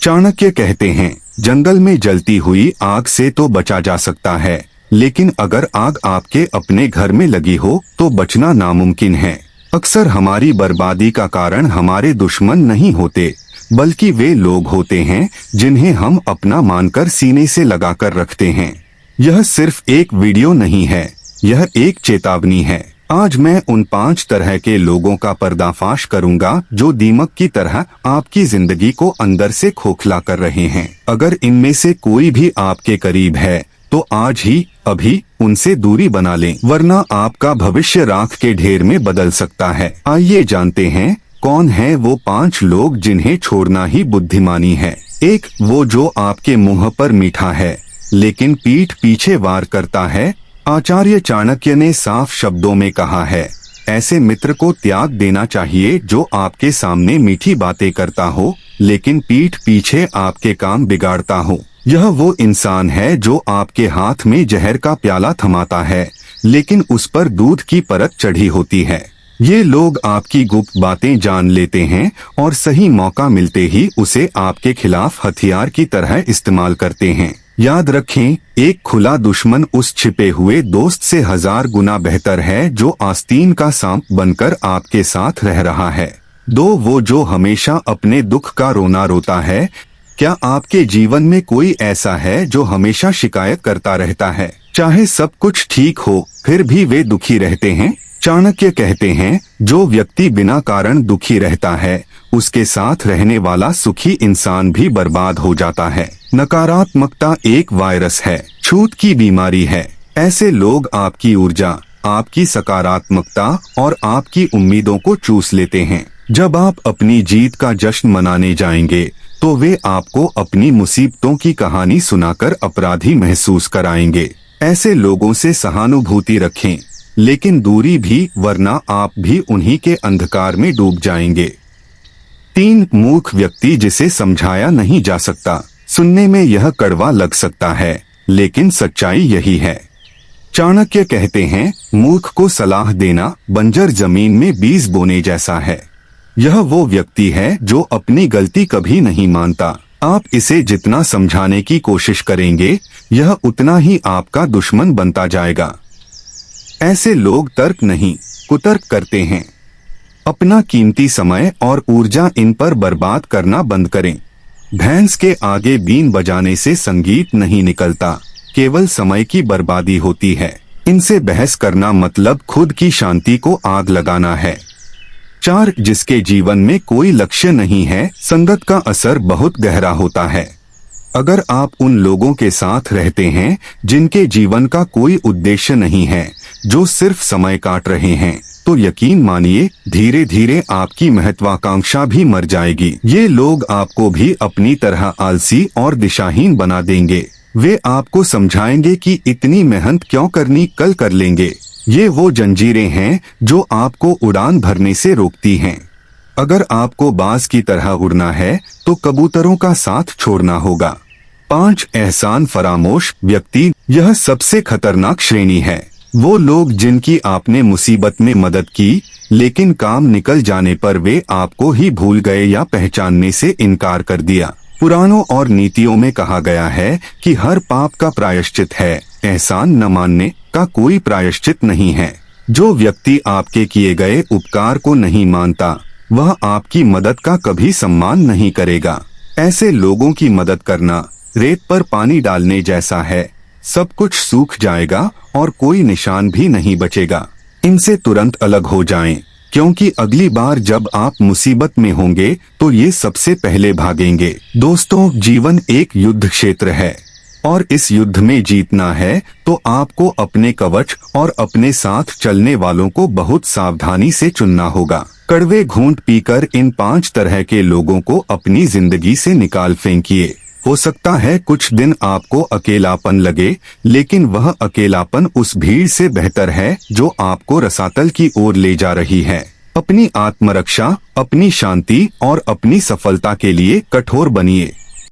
चाणक्य कहते हैं, जंगल में जलती हुई आग से तो बचा जा सकता है, लेकिन अगर आग आपके अपने घर में लगी हो तो बचना नामुमकिन है। अक्सर हमारी बर्बादी का कारण हमारे दुश्मन नहीं होते, बल्कि वे लोग होते हैं जिन्हें हम अपना मानकर सीने से लगाकर रखते हैं। यह सिर्फ एक वीडियो नहीं है, यह एक चेतावनी है। आज मैं उन 5 तरह के लोगों का पर्दाफाश करूंगा जो दीमक की तरह आपकी जिंदगी को अंदर से खोखला कर रहे हैं। अगर इनमें से कोई भी आपके करीब है तो आज ही अभी उनसे दूरी बना लें, वरना आपका भविष्य राख के ढेर में बदल सकता है। आइए जानते हैं कौन है वो 5 लोग जिन्हें छोड़ना ही बुद्धिमानी है। 1, वो जो आपके मुंह पर मीठा है लेकिन पीठ पीछे वार करता है। आचार्य चाणक्य ने साफ शब्दों में कहा है, ऐसे मित्र को त्याग देना चाहिए जो आपके सामने मीठी बातें करता हो लेकिन पीठ पीछे आपके काम बिगाड़ता हो। यह वो इंसान है जो आपके हाथ में जहर का प्याला थमाता है लेकिन उस पर दूध की परत चढ़ी होती है। ये लोग आपकी गुप्त बातें जान लेते हैं और सही मौका मिलते ही उसे आपके खिलाफ हथियार की तरह इस्तेमाल करते हैं। याद रखें, एक खुला दुश्मन उस छिपे हुए दोस्त से 1000 गुना बेहतर है जो आस्तीन का सांप बनकर आपके साथ रह रहा है। 2, वो जो हमेशा अपने दुख का रोना रोता है। क्या आपके जीवन में कोई ऐसा है जो हमेशा शिकायत करता रहता है, चाहे सब कुछ ठीक हो फिर भी वे दुखी रहते हैं? चाणक्य कहते हैं, जो व्यक्ति बिना कारण दुखी रहता है उसके साथ रहने वाला सुखी इंसान भी बर्बाद हो जाता है। नकारात्मकता एक वायरस है, छूत की बीमारी है। ऐसे लोग आपकी ऊर्जा, आपकी सकारात्मकता और आपकी उम्मीदों को चूस लेते हैं। जब आप अपनी जीत का जश्न मनाने जाएंगे तो वे आपको अपनी मुसीबतों की कहानी सुनाकर अपराधी महसूस कराएंगे। ऐसे लोगों से सहानुभूति रखें, लेकिन दूरी भी, वरना आप भी उन्हीं के अंधकार में डूब जाएंगे। 3, मूर्ख व्यक्ति जिसे समझाया नहीं जा सकता। सुनने में यह कड़वा लग सकता है लेकिन सच्चाई यही है। चाणक्य कहते हैं, मूर्ख को सलाह देना बंजर जमीन में बीज बोने जैसा है। यह वो व्यक्ति है जो अपनी गलती कभी नहीं मानता। आप इसे जितना समझाने की कोशिश करेंगे यह उतना ही आपका दुश्मन बनता जाएगा। ऐसे लोग तर्क नहीं, कुतर्क करते हैं। अपना कीमती समय और ऊर्जा इन पर बर्बाद करना बंद करें। भैंस के आगे बीन बजाने से संगीत नहीं निकलता, केवल समय की बर्बादी होती है। इनसे बहस करना मतलब खुद की शांति को आग लगाना है। 4, जिसके जीवन में कोई लक्ष्य नहीं है, संगत का असर बहुत गहरा होता है। अगर आप उन लोगों के साथ रहते हैं जिनके जीवन का कोई उद्देश्य नहीं है, जो सिर्फ समय काट रहे हैं, तो यकीन मानिए धीरे धीरे आपकी महत्वाकांक्षा भी मर जाएगी। ये लोग आपको भी अपनी तरह आलसी और दिशाहीन बना देंगे। वे आपको समझाएंगे कि इतनी मेहनत क्यों करनी, कल कर लेंगे। ये वो जंजीरें हैं जो आपको उड़ान भरने से रोकती हैं। अगर आपको बाज की तरह उड़ना है तो कबूतरों का साथ छोड़ना होगा। 5, एहसान फरामोश व्यक्ति। यह सबसे खतरनाक श्रेणी है। वो लोग जिनकी आपने मुसीबत में मदद की लेकिन काम निकल जाने पर वे आपको ही भूल गए या पहचानने से इनकार कर दिया। पुराणों और नीतियों में कहा गया है कि हर पाप का प्रायश्चित है, एहसान न मानने का कोई प्रायश्चित नहीं है। जो व्यक्ति आपके किए गए उपकार को नहीं मानता वह आपकी मदद का कभी सम्मान नहीं करेगा। ऐसे लोगों की मदद करना रेत पर पानी डालने जैसा है, सब कुछ सूख जाएगा और कोई निशान भी नहीं बचेगा। इनसे तुरंत अलग हो जाएं, क्योंकि अगली बार जब आप मुसीबत में होंगे तो ये सबसे पहले भागेंगे। दोस्तों, जीवन एक युद्ध क्षेत्र है और इस युद्ध में जीतना है तो आपको अपने कवच और अपने साथ चलने वालों को बहुत सावधानी से चुनना होगा। कड़वे घूंट पीकर इन 5 तरह के लोगों को अपनी जिंदगी से निकाल फेंकिए। हो सकता है कुछ दिन आपको अकेलापन लगे, लेकिन वह अकेलापन उस भीड़ से बेहतर है जो आपको रसातल की ओर ले जा रही है। अपनी आत्मरक्षा, अपनी शांति और अपनी सफलता के लिए कठोर बनिए।